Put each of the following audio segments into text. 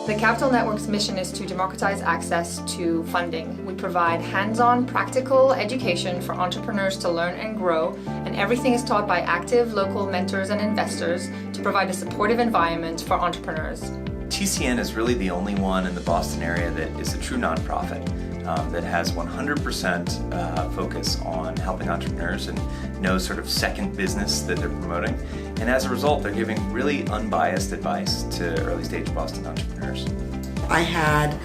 The Capital Network's mission is to democratize access to funding. We provide hands-on, practical education for entrepreneurs to learn and grow, and everything is taught by active local mentors and investors to provide a supportive environment for entrepreneurs. TCN is really the only one in the Boston area that is a true nonprofit that has 100% focus on helping entrepreneurs and no sort of second business that they're promoting. And as a result, they're giving really unbiased advice to early stage Boston entrepreneurs. I had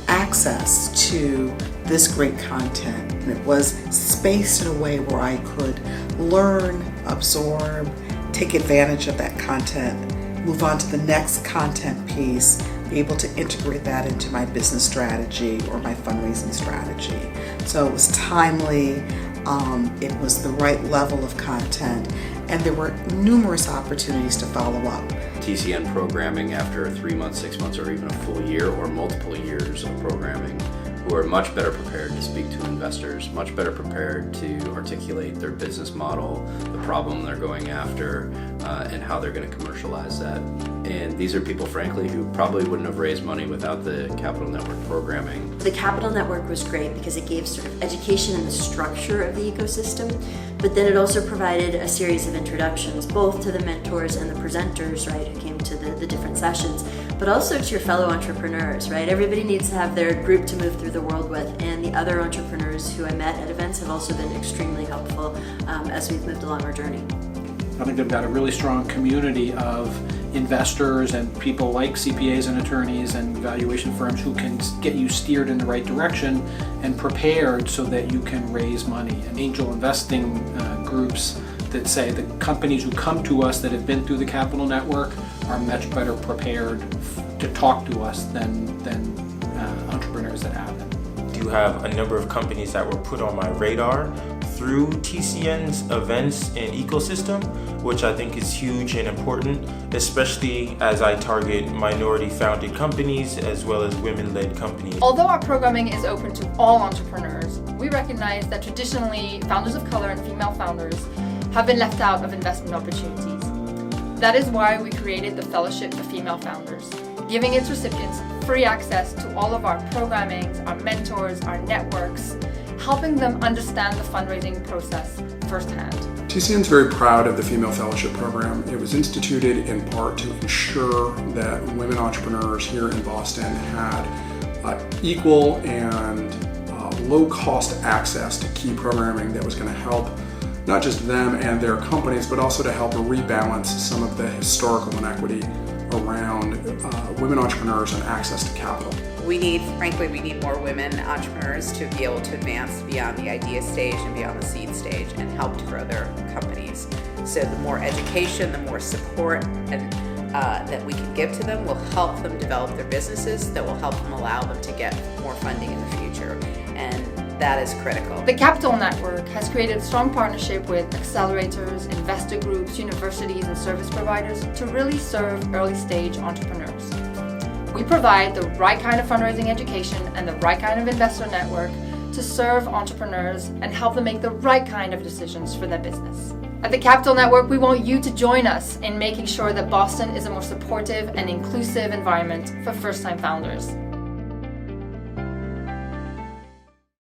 access to this great content, and it was spaced in a way where I could learn, absorb, take advantage of that content, move on to the next content piece, be able to integrate that into my business strategy or my fundraising strategy. So it was timely, it was the right level of content, and there were numerous opportunities to follow up. TCN programming after 3 months, 6 months, or even a full year or multiple years of programming, who are much better prepared to speak to investors, much better prepared to articulate their business model, the problem they're going after, and how they're going to commercialize that. And these are people, frankly, who probably wouldn't have raised money without the Capital Network programming. The Capital Network was great because it gave sort of education in the structure of the ecosystem, but then it also provided a series of introductions, both to the mentors and the presenters, right, who came to the different sessions, but also to your fellow entrepreneurs, right? Everybody needs to have their group to move through the world with, and the other entrepreneurs who I met at events have also been extremely helpful as we've moved along our journey. I think they've got a really strong community of investors and people like CPAs and attorneys and valuation firms who can get you steered in the right direction and prepared so that you can raise money. And angel investing groups that say the companies who come to us that have been through the Capital Network are much better prepared to talk to us than entrepreneurs that haven't. I do have a number of companies that were put on my radar through TCN's events and ecosystem, which I think is huge and important, especially as I target minority-founded companies as well as women-led companies. Although our programming is open to all entrepreneurs, we recognize that traditionally founders of color and female founders have been left out of investment opportunities. That is why we created the Fellowship of Female Founders, giving its recipients free access to all of our programming, our mentors, our networks, helping them understand the fundraising process firsthand. TCN is very proud of the Female Fellowship Program. It was instituted in part to ensure that women entrepreneurs here in Boston had equal and low-cost access to key programming that was going to help not just them and their companies, but also to help rebalance some of the historical inequity around women entrepreneurs and access to capital. Frankly, we need more women entrepreneurs to be able to advance beyond the idea stage and beyond the seed stage and help to grow their companies. So the more education, the more support that we can give to them will help them develop their businesses, that will help them allow them to get more funding in the future. And that is critical. The Capital Network has created a strong partnership with accelerators, investor groups, universities, and service providers to really serve early stage entrepreneurs. We provide the right kind of fundraising education and the right kind of investor network to serve entrepreneurs and help them make the right kind of decisions for their business. At the Capital Network, we want you to join us in making sure that Boston is a more supportive and inclusive environment for first-time founders.